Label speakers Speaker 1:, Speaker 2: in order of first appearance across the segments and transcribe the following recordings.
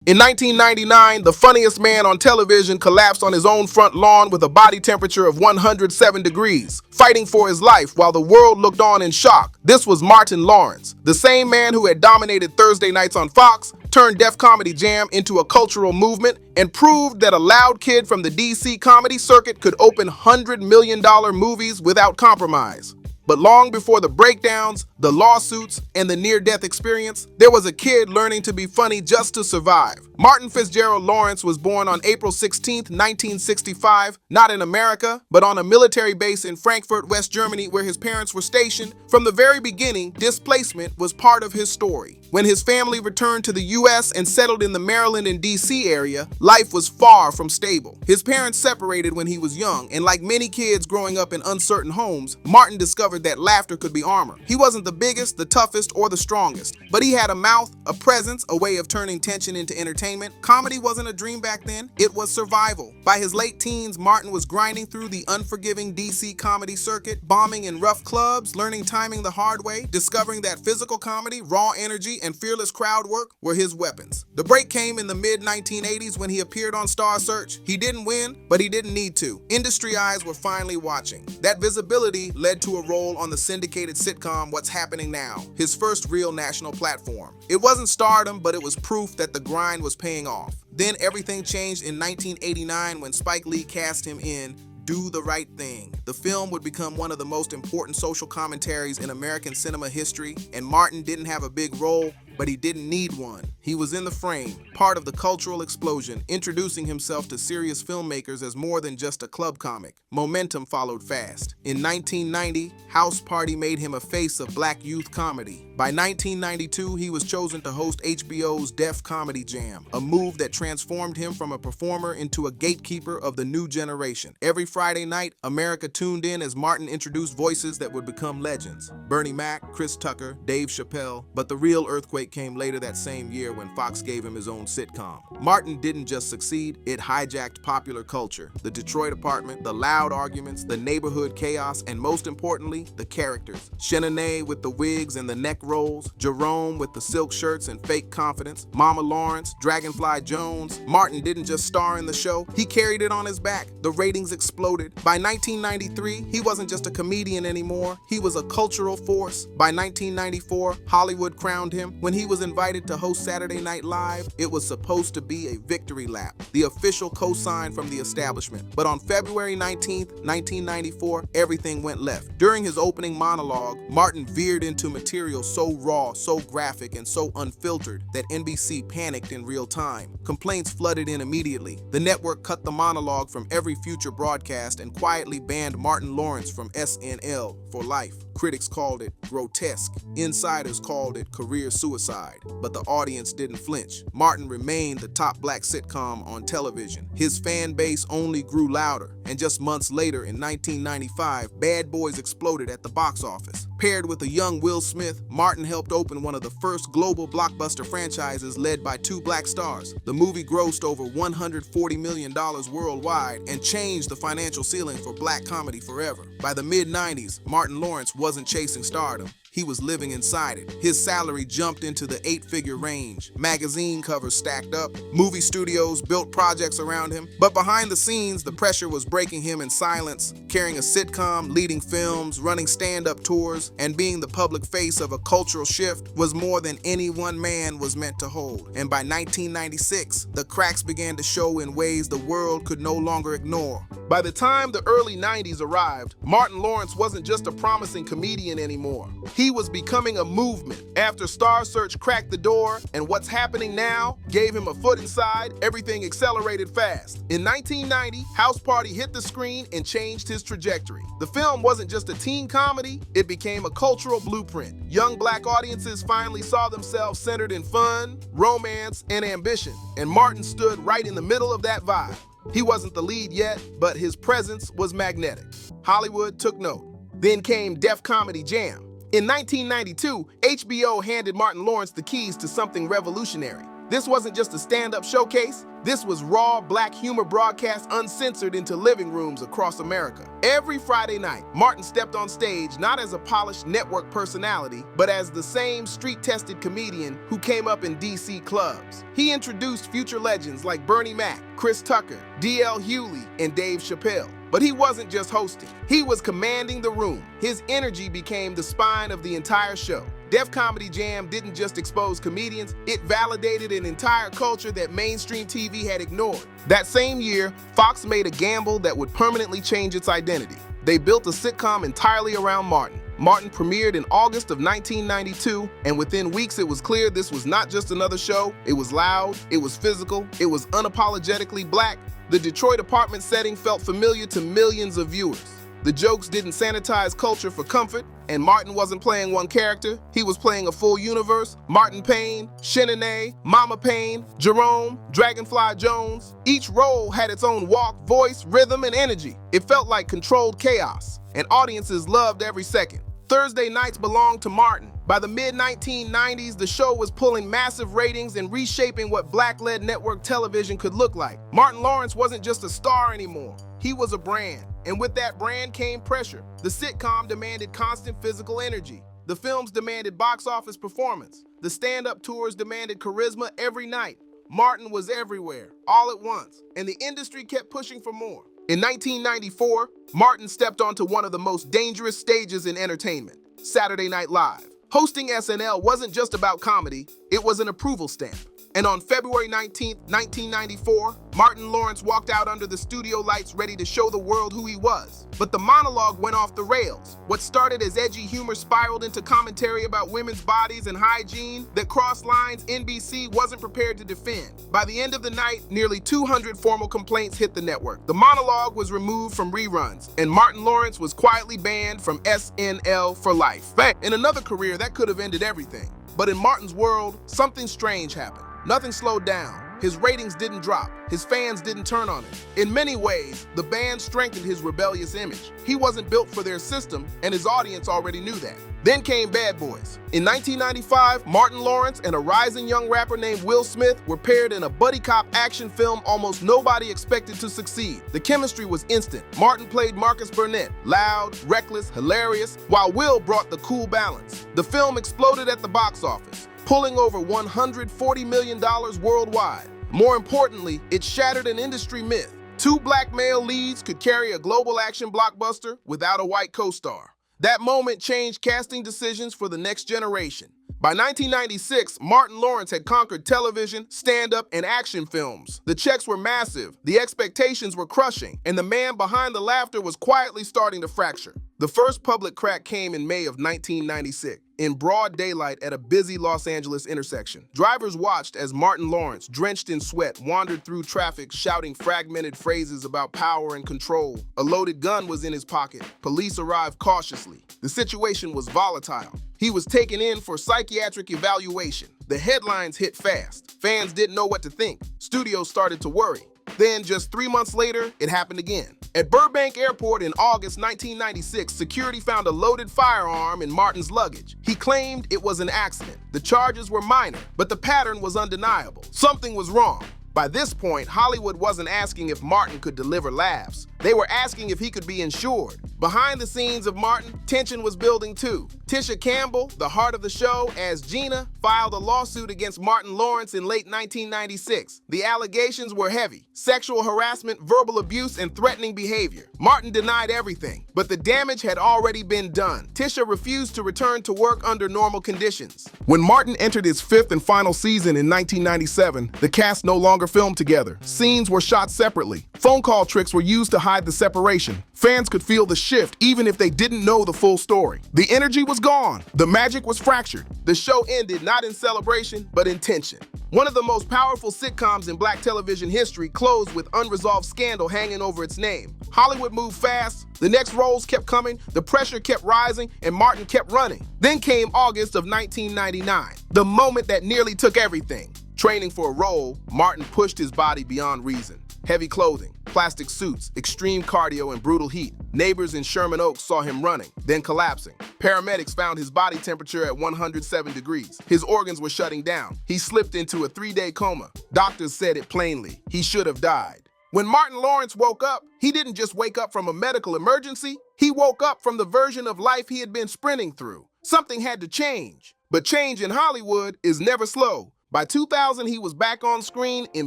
Speaker 1: In 1999, the funniest man on television collapsed on his own front lawn with a body temperature of 107 degrees, fighting for his life while the world looked on in shock. This was Martin Lawrence, the same man who had dominated Thursday nights on Fox, turned Def Comedy Jam into a cultural movement, and proved that a loud kid from the DC comedy circuit could open $100 million movies without compromise. But long before the breakdowns, the lawsuits, and the near-death experience, there was a kid learning to be funny just to survive. Martin Fitzgerald Lawrence was born on April 16, 1965, not in America, but on a military base in Frankfurt, West Germany, where his parents were stationed. From the very beginning, displacement was part of his story. When his family returned to the U.S. and settled in the Maryland and D.C. area, life was far from stable. His parents separated when he was young, and like many kids growing up in uncertain homes, Martin discovered that laughter could be armor. He wasn't the biggest, the toughest, or the strongest, but he had a mouth, a presence, a way of turning tension into entertainment. Comedy wasn't a dream back then, it was survival. By his late teens, Martin was grinding through the unforgiving DC comedy circuit, bombing in rough clubs, learning timing the hard way, discovering that physical comedy, raw energy, and fearless crowd work were his weapons. The break came in the mid-1980s when he appeared on Star Search. He didn't win, but he didn't need to. Industry eyes were finally watching. That visibility led to a role on the syndicated sitcom What's Happening Now, his first real national platform. It wasn't stardom, but it was proof that the grind was paying off. Then everything changed in 1989 when Spike Lee cast him in Do the Right Thing. The film would become one of the most important social commentaries in American cinema history, and Martin didn't have a big role, but he didn't need one. He was in the frame, part of the cultural explosion, introducing himself to serious filmmakers as more than just a club comic. Momentum followed fast. In 1990, House Party made him a face of black youth comedy. By 1992, he was chosen to host HBO's Def Comedy Jam, a move that transformed him from a performer into a gatekeeper of the new generation. Every Friday night, America tuned in as Martin introduced voices that would become legends. Bernie Mac, Chris Tucker, Dave Chappelle, but the real earthquake came later that same year when Fox gave him his own sitcom. Martin didn't just succeed, it hijacked popular culture. The Detroit apartment, the loud arguments, the neighborhood chaos, and most importantly, the characters. Shanae with the wigs and the neck rolls, Jerome with the silk shirts and fake confidence, Mama Lawrence, Dragonfly Jones. Martin didn't just star in the show, he carried it on his back. The ratings exploded. By 1993, he wasn't just a comedian anymore, he was a cultural force. By 1994, Hollywood crowned him. When he was invited to host Saturday Night Live, it was supposed to be a victory lap, the official cosign from the establishment. But on February 19, 1994, everything went left. During his opening monologue, Martin veered into material so raw, so graphic, and so unfiltered that NBC panicked in real time. Complaints flooded in immediately. The network cut the monologue from every future broadcast and quietly banned Martin Lawrence from SNL for life. Critics called it grotesque. Insiders called it career suicide. But the audience didn't flinch. Martin remained the top black sitcom on television. His fan base only grew louder. And just months later, in 1995, Bad Boys exploded at the box office. Paired with a young Will Smith, Martin helped open one of the first global blockbuster franchises led by two black stars. The movie grossed over $140 million worldwide and changed the financial ceiling for black comedy forever. By the mid-90s, Martin Lawrence wasn't chasing stardom. He was living inside it. His salary jumped into the 8-figure range. Magazine covers stacked up. Movie studios built projects around him. But behind the scenes, the pressure was breaking him in silence, carrying a sitcom, leading films, running stand-up tours, and being the public face of a cultural shift was more than any one man was meant to hold. And by 1996, the cracks began to show in ways the world could no longer ignore. By the time the early 90s arrived, Martin Lawrence wasn't just a promising comedian anymore. He was becoming a movement. After Star Search cracked the door and What's Happening Now gave him a foot inside, everything accelerated fast. In 1990, House Party hit the screen and changed his trajectory. The film wasn't just a teen comedy, it became a cultural blueprint. Young black audiences finally saw themselves centered in fun, romance, and ambition, and Martin stood right in the middle of that vibe. He wasn't the lead yet, but his presence was magnetic. Hollywood took note. Then came Def Comedy Jam. In 1992, HBO handed Martin Lawrence the keys to something revolutionary. This wasn't just a stand-up showcase. This was raw black humor broadcast uncensored into living rooms across America. Every Friday night, Martin stepped on stage not as a polished network personality, but as the same street-tested comedian who came up in DC clubs. He introduced future legends like Bernie Mac, Chris Tucker, D.L. Hewley, and Dave Chappelle. But he wasn't just hosting. He was commanding the room. His energy became the spine of the entire show. Def Comedy Jam didn't just expose comedians, it validated an entire culture that mainstream TV had ignored. That same year, Fox made a gamble that would permanently change its identity. They built a sitcom entirely around Martin. Martin premiered in August of 1992, and within weeks it was clear this was not just another show. It was loud, it was physical, it was unapologetically black. The Detroit apartment setting felt familiar to millions of viewers. The jokes didn't sanitize culture for comfort, and Martin wasn't playing one character. He was playing a full universe. Martin Payne, Shanae, Mama Payne, Jerome, Dragonfly Jones. Each role had its own walk, voice, rhythm, and energy. It felt like controlled chaos, and audiences loved every second. Thursday nights belonged to Martin. By the mid-1990s, the show was pulling massive ratings and reshaping what black-led network television could look like. Martin Lawrence wasn't just a star anymore. He was a brand. And with that brand came pressure. The sitcom demanded constant physical energy. The films demanded box office performance. The stand-up tours demanded charisma every night. Martin was everywhere, all at once, and the industry kept pushing for more. In 1994, Martin stepped onto one of the most dangerous stages in entertainment, Saturday Night Live. Hosting SNL wasn't just about comedy, it was an approval stamp. And on February 19, 1994, Martin Lawrence walked out under the studio lights ready to show the world who he was. But the monologue went off the rails. What started as edgy humor spiraled into commentary about women's bodies and hygiene that crossed lines NBC wasn't prepared to defend. By the end of the night, nearly 200 formal complaints hit the network. The monologue was removed from reruns, and Martin Lawrence was quietly banned from SNL for life. In another career, that could have ended everything. But in Martin's world, something strange happened. Nothing slowed down. His ratings didn't drop. His fans didn't turn on him. In many ways, the band strengthened his rebellious image. He wasn't built for their system, and his audience already knew that. Then came Bad Boys. In 1995, Martin Lawrence and a rising young rapper named Will Smith were paired in a buddy cop action film almost nobody expected to succeed. The chemistry was instant. Martin played Marcus Burnett, loud, reckless, hilarious, while Will brought the cool balance. The film exploded at the box office, pulling over $140 million worldwide. More importantly, it shattered an industry myth. Two black male leads could carry a global action blockbuster without a white co-star. That moment changed casting decisions for the next generation. By 1996, Martin Lawrence had conquered television, stand-up, and action films. The checks were massive, the expectations were crushing, and the man behind the laughter was quietly starting to fracture. The first public crack came in May of 1996, in broad daylight at a busy Los Angeles intersection. Drivers watched as Martin Lawrence, drenched in sweat, wandered through traffic shouting fragmented phrases about power and control. A loaded gun was in his pocket. Police arrived cautiously. The situation was volatile. He was taken in for psychiatric evaluation. The headlines hit fast. Fans didn't know what to think. Studios started to worry. Then, just 3 months later, it happened again. At Burbank Airport in August 1996, security found a loaded firearm in Martin's luggage. He claimed it was an accident. The charges were minor, but the pattern was undeniable. Something was wrong. By this point, Hollywood wasn't asking if Martin could deliver laughs. They were asking if he could be insured. Behind the scenes of Martin, tension was building too. Tisha Campbell, the heart of the show, as Gina, filed a lawsuit against Martin Lawrence in late 1996. The allegations were heavy: sexual harassment, verbal abuse, and threatening behavior. Martin denied everything, but the damage had already been done. Tisha refused to return to work under normal conditions. When Martin entered his fifth and final season in 1997, the cast no longer filmed together. Scenes were shot separately. Phone call tricks were used to hide the separation. Fans could feel the shift even if they didn't know the full story. The energy was gone. The magic was fractured. The show ended not in celebration, but in tension. One of the most powerful sitcoms in black television history closed with unresolved scandal hanging over its name. Hollywood moved fast. The next roles kept coming, the pressure kept rising, and Martin kept running. Then came August of 1999, the moment that nearly took everything. Training for a role, Martin pushed his body beyond reason. Heavy clothing, plastic suits, extreme cardio, and brutal heat. Neighbors in Sherman Oaks saw him running, then collapsing. Paramedics found his body temperature at 107 degrees. His organs were shutting down. He slipped into a 3-day coma. Doctors said it plainly. He should have died. When Martin Lawrence woke up, he didn't just wake up from a medical emergency. He woke up from the version of life he had been sprinting through. Something had to change. But change in Hollywood is never slow. By 2000, he was back on screen in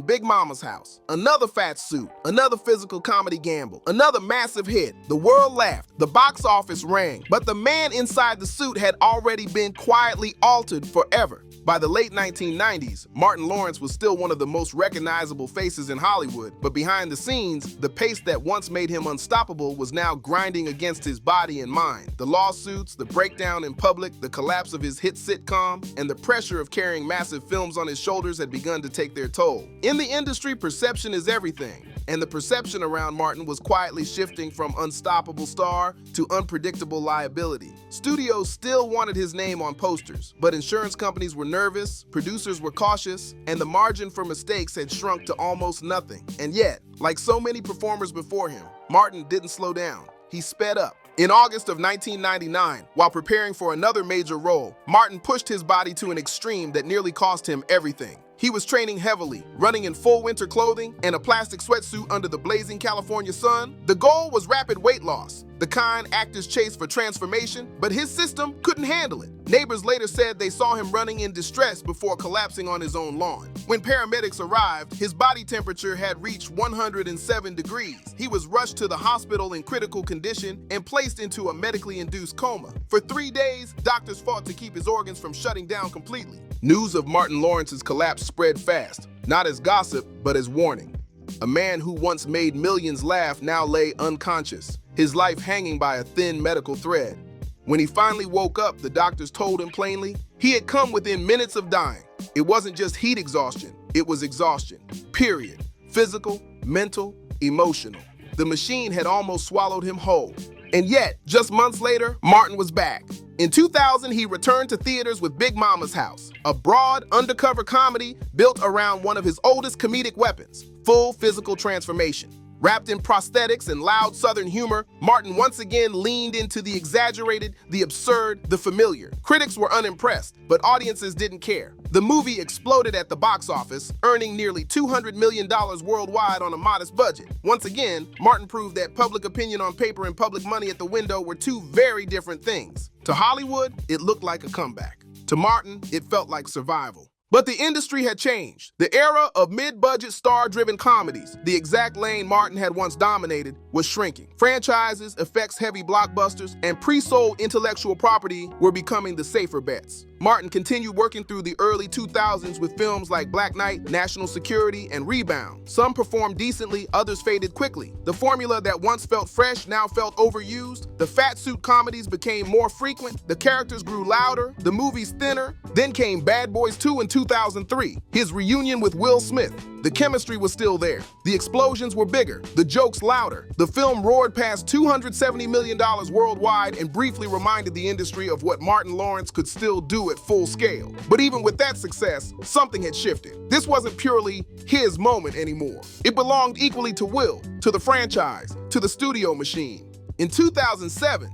Speaker 1: Big Mama's House. Another fat suit, another physical comedy gamble, another massive hit. The world laughed, the box office rang, but the man inside the suit had already been quietly altered forever. By the late 1990s, Martin Lawrence was still one of the most recognizable faces in Hollywood, but behind the scenes, the pace that once made him unstoppable was now grinding against his body and mind. The lawsuits, the breakdown in public, the collapse of his hit sitcom, and the pressure of carrying massive films on his shoulders had begun to take their toll. In the industry, perception is everything, and the perception around Martin was quietly shifting from unstoppable star to unpredictable liability. Studios still wanted his name on posters, but insurance companies were nervous, producers were cautious, and the margin for mistakes had shrunk to almost nothing. And yet, like so many performers before him, Martin didn't slow down. He sped up. In August of 1999, while preparing for another major role, Martin pushed his body to an extreme that nearly cost him everything. He was training heavily, running in full winter clothing and a plastic sweatsuit under the blazing California sun. The goal was rapid weight loss, the kind actors chase for transformation, but his system couldn't handle it. Neighbors later said they saw him running in distress before collapsing on his own lawn. When paramedics arrived, his body temperature had reached 107 degrees. He was rushed to the hospital in critical condition and placed into a medically induced coma. For 3 days, doctors fought to keep his organs from shutting down completely. News of Martin Lawrence's collapse spread fast, not as gossip, but as warning. A man who once made millions laugh now lay unconscious, his life hanging by a thin medical thread. When he finally woke up, the doctors told him plainly, he had come within minutes of dying. It wasn't just heat exhaustion, it was exhaustion, period. Physical, mental, emotional. The machine had almost swallowed him whole. And yet, just months later, Martin was back. In 2000, he returned to theaters with Big Mama's House, a broad, undercover comedy built around one of his oldest comedic weapons, full physical transformation. Wrapped in prosthetics and loud Southern humor, Martin once again leaned into the exaggerated, the absurd, the familiar. Critics were unimpressed, but audiences didn't care. The movie exploded at the box office, earning nearly $200 million worldwide on a modest budget. Once again, Martin proved that public opinion on paper and public money at the window were two very different things. To Hollywood, it looked like a comeback. To Martin, it felt like survival. But the industry had changed. The era of mid-budget, star-driven comedies, the exact lane Martin had once dominated, was shrinking. Franchises, effects-heavy blockbusters, and pre-sold intellectual property were becoming the safer bets. Martin continued working through the early 2000s with films like Black Knight, National Security, and Rebound. Some performed decently, others faded quickly. The formula that once felt fresh now felt overused. The fat suit comedies became more frequent, the characters grew louder, the movies thinner. Then came Bad Boys 2 in 2003, his reunion with Will Smith. The chemistry was still there. The explosions were bigger, the jokes louder. The film roared past $270 million worldwide and briefly reminded the industry of what Martin Lawrence could still do at full scale. But even with that success, something had shifted. This wasn't purely his moment anymore. It belonged equally to Will, to the franchise, to the studio machine. In 2007,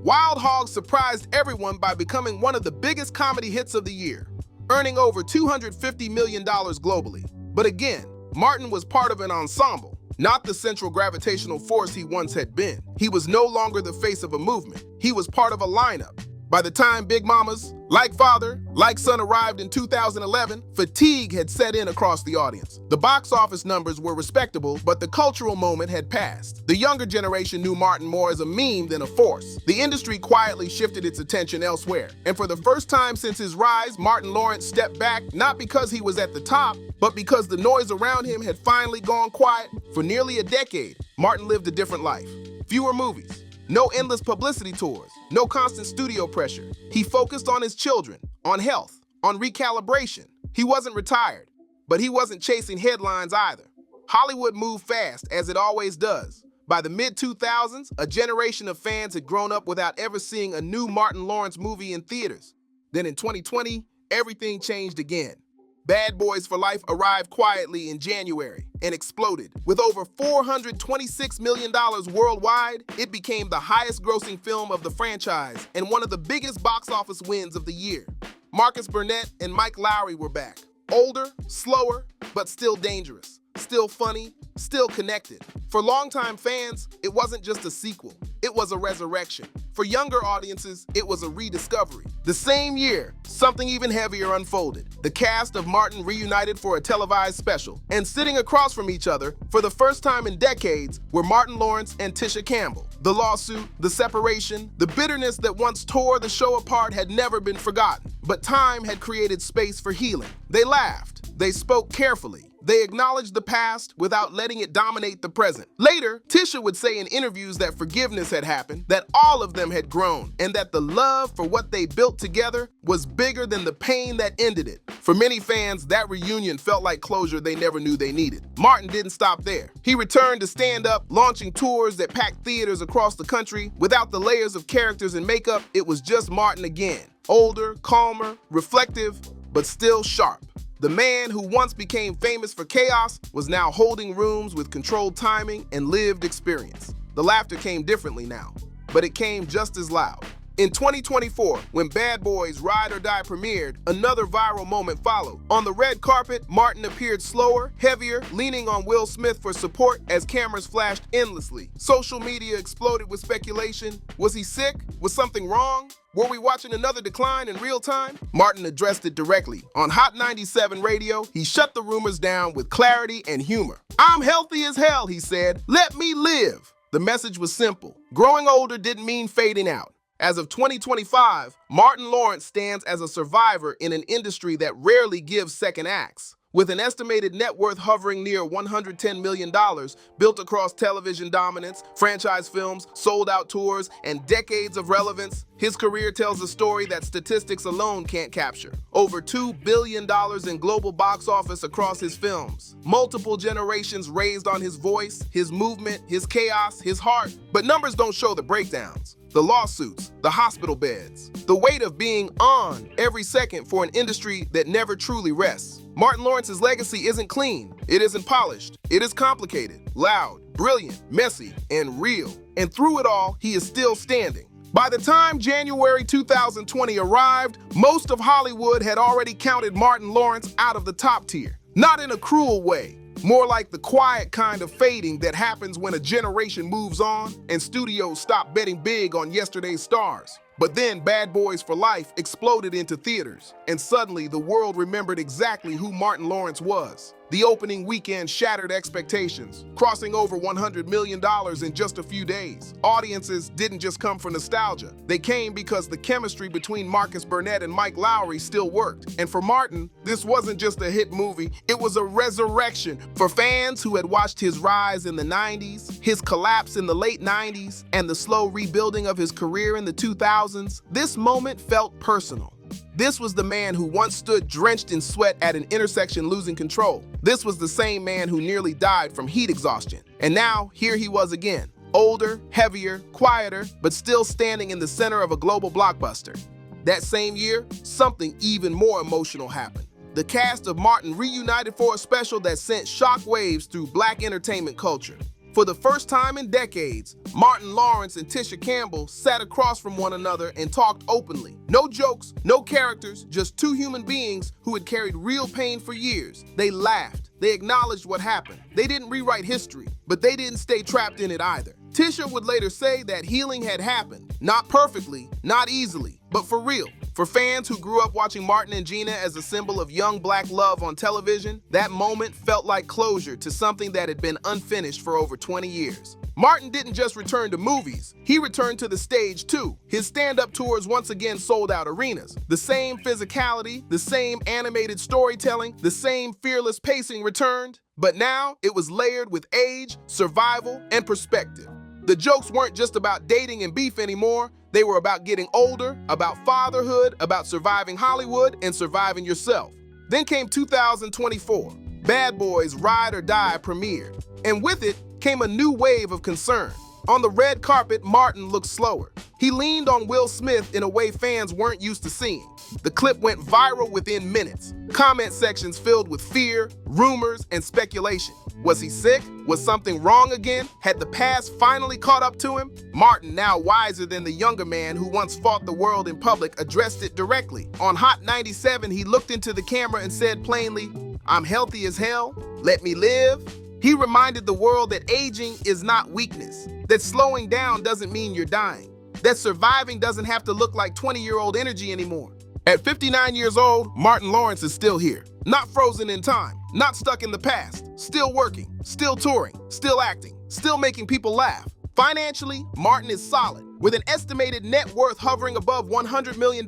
Speaker 1: Wild Hogs surprised everyone by becoming one of the biggest comedy hits of the year, earning over $250 million globally. But again, Martin was part of an ensemble, not the central gravitational force he once had been. He was no longer the face of a movement. He was part of a lineup. By the time Big Mama's Like Father, Like Son arrived in 2011, fatigue had set in across the audience. The box office numbers were respectable, but the cultural moment had passed. The younger generation knew Martin more as a meme than a force. The industry quietly shifted its attention elsewhere. And for the first time since his rise, Martin Lawrence stepped back, not because he was at the top, but because the noise around him had finally gone quiet. For nearly a decade, Martin lived a different life. Fewer movies, no endless publicity tours, no constant studio pressure. He focused on his children, on health, on recalibration. He wasn't retired, but he wasn't chasing headlines either. Hollywood moved fast, as it always does. By the mid-2000s, a generation of fans had grown up without ever seeing a new Martin Lawrence movie in theaters. Then in 2020, everything changed again. Bad Boys for Life arrived quietly in January. and exploded. With over $426 million worldwide, it became the highest-grossing film of the franchise and one of the biggest box office wins of the year. Marcus Burnett and Mike Lowrey were back. Older, slower, but still dangerous. Still funny, still connected. For longtime fans, it wasn't just a sequel. It was a resurrection. For younger audiences, it was a rediscovery. The same year, something even heavier unfolded. The cast of Martin reunited for a televised special, and sitting across from each other, for the first time in decades, were Martin Lawrence and Tisha Campbell. The lawsuit, the separation, the bitterness that once tore the show apart had never been forgotten. But time had created space for healing. They laughed. They spoke carefully. They acknowledged the past without letting it dominate the present. Later, Tisha would say in interviews that forgiveness had happened, that all of them had grown, and that the love for what they built together was bigger than the pain that ended it. For many fans, that reunion felt like closure they never knew they needed. Martin didn't stop there. He returned to stand up, launching tours that packed theaters across the country. Without the layers of characters and makeup, it was just Martin again. Older, calmer, reflective, but still sharp. The man who once became famous for chaos was now holding rooms with controlled timing and lived experience. The laughter came differently now, but it came just as loud. In 2024, when Bad Boys Ride or Die premiered, another viral moment followed. On the red carpet, Martin appeared slower, heavier, leaning on Will Smith for support as cameras flashed endlessly. Social media exploded with speculation. Was he sick? Was something wrong? Were we watching another decline in real time? Martin addressed it directly. On Hot 97 radio, he shut the rumors down with clarity and humor. "I'm healthy as hell," he said. "Let me live." The message was simple. Growing older didn't mean fading out. As of 2025, Martin Lawrence stands as a survivor in an industry that rarely gives second acts. With an estimated net worth hovering near $110 million, built across television dominance, franchise films, sold-out tours, and decades of relevance, his career tells a story that statistics alone can't capture. Over $2 billion in global box office across his films. Multiple generations raised on his voice, his movement, his chaos, his heart. But numbers don't show the breakdowns. The lawsuits, the hospital beds, the weight of being on every second for an industry that never truly rests. Martin Lawrence's legacy isn't clean, it isn't polished, it is complicated, loud, brilliant, messy, and real. And through it all, he is still standing. By the time January 2020 arrived, most of Hollywood had already counted Martin Lawrence out of the top tier. Not in a cruel way, more like the quiet kind of fading that happens when a generation moves on and studios stop betting big on yesterday's stars. But then Bad Boys for Life exploded into theaters, and suddenly the world remembered exactly who Martin Lawrence was. The opening weekend shattered expectations, crossing over $100 million in just a few days. Audiences didn't just come for nostalgia. They came because the chemistry between Marcus Burnett and Mike Lowrey still worked. And for Martin, this wasn't just a hit movie, it was a resurrection. For fans who had watched his rise in the 90s, his collapse in the late 90s, and the slow rebuilding of his career in the 2000s, this moment felt personal. This was the man who once stood drenched in sweat at an intersection losing control. This was the same man who nearly died from heat exhaustion. And now, here he was again. Older, heavier, quieter, but still standing in the center of a global blockbuster. That same year, something even more emotional happened. The cast of Martin reunited for a special that sent shockwaves through Black entertainment culture. For the first time in decades, Martin Lawrence and Tisha Campbell sat across from one another and talked openly. No jokes, no characters, just two human beings who had carried real pain for years. They laughed. They acknowledged what happened. They didn't rewrite history, but they didn't stay trapped in it either. Tisha would later say that healing had happened. Not perfectly, not easily, but for real. For fans who grew up watching Martin and Gina as a symbol of young Black love on television, that moment felt like closure to something that had been unfinished for over 20 years. Martin didn't just return to movies, he returned to the stage too. His stand-up tours once again sold out arenas. The same physicality, the same animated storytelling, the same fearless pacing returned, but now it was layered with age, survival, and perspective. The jokes weren't just about dating and beef anymore. They were about getting older, about fatherhood, about surviving Hollywood, and surviving yourself. Then came 2024. Bad Boys Ride or Die premiered. And with it came a new wave of concern. On the red carpet, Martin looked slower. He leaned on Will Smith in a way fans weren't used to seeing. The clip went viral within minutes. Comment sections filled with fear, rumors, and speculation. Was he sick? Was something wrong again? Had the past finally caught up to him? Martin, now wiser than the younger man who once fought the world in public, addressed it directly. On Hot 97, he looked into the camera and said plainly, "I'm healthy as hell. Let me live." He reminded the world that aging is not weakness, that slowing down doesn't mean you're dying, that surviving doesn't have to look like 20-year-old energy anymore. At 59 years old, Martin Lawrence is still here. Not frozen in time, not stuck in the past, still working, still touring, still acting, still making people laugh. Financially, Martin is solid, with an estimated net worth hovering above $100 million.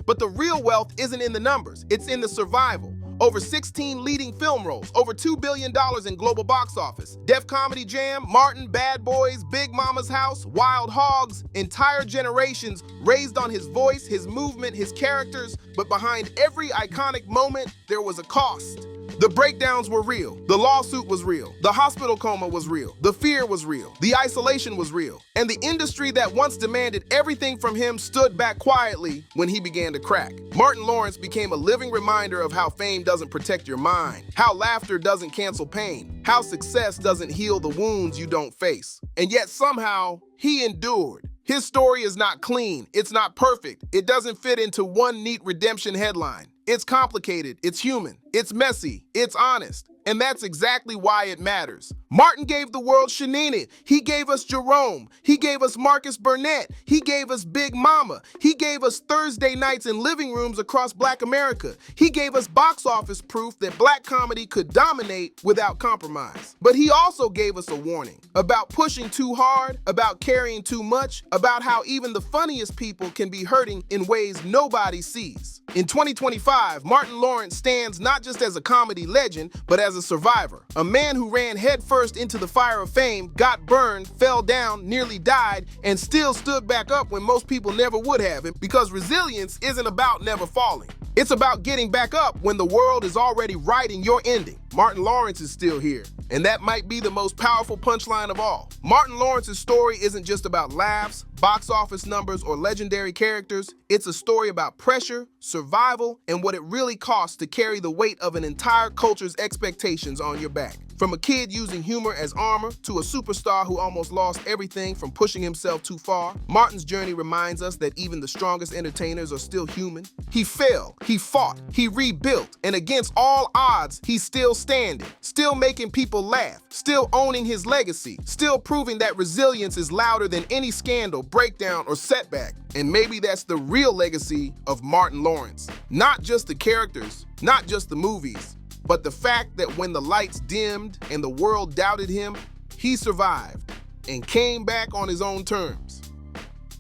Speaker 1: But the real wealth isn't in the numbers, it's in the survival. Over 16 leading film roles, over $2 billion in global box office. Def Comedy Jam, Martin, Bad Boys, Big Mama's House, Wild Hogs, entire generations raised on his voice, his movement, his characters. But behind every iconic moment, there was a cost. The breakdowns were real. The lawsuit was real. The hospital coma was real. The fear was real. The isolation was real. And the industry that once demanded everything from him stood back quietly when he began to crack. Martin Lawrence became a living reminder of how fame doesn't protect your mind, how laughter doesn't cancel pain, how success doesn't heal the wounds you don't face. And yet somehow, he endured. His story is not clean. It's not perfect. It doesn't fit into one neat redemption headline. It's complicated, it's human, it's messy, it's honest, and that's exactly why it matters. Martin gave the world Shanina, he gave us Jerome, he gave us Marcus Burnett, he gave us Big Mama, he gave us Thursday nights in living rooms across Black America, he gave us box office proof that Black comedy could dominate without compromise. But he also gave us a warning about pushing too hard, about carrying too much, about how even the funniest people can be hurting in ways nobody sees. In 2025, Martin Lawrence stands not just as a comedy legend, but as a survivor. A man who ran headfirst into the fire of fame, got burned, fell down, nearly died, and still stood back up when most people never would have. Because resilience isn't about never falling. It's about getting back up when the world is already writing your ending. Martin Lawrence is still here. And that might be the most powerful punchline of all. Martin Lawrence's story isn't just about laughs, box office numbers, or legendary characters. It's a story about pressure, survival, and what it really costs to carry the weight of an entire culture's expectations on your back. From a kid using humor as armor to a superstar who almost lost everything from pushing himself too far, Martin's journey reminds us that even the strongest entertainers are still human. He fell, he fought, he rebuilt, and against all odds, he's still standing, still making people laugh, still owning his legacy, still proving that resilience is louder than any scandal, breakdown, or setback. And maybe that's the real legacy of Martin Lawrence. Not just the characters, not just the movies, but the fact that when the lights dimmed and the world doubted him, he survived and came back on his own terms.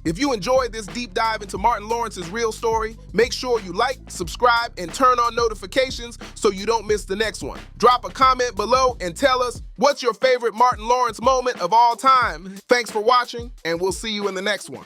Speaker 1: If you enjoyed this deep dive into Martin Lawrence's real story, make sure you like, subscribe, and turn on notifications so you don't miss the next one. Drop a comment below and tell us what's your favorite Martin Lawrence moment of all time. Thanks for watching, and we'll see you in the next one.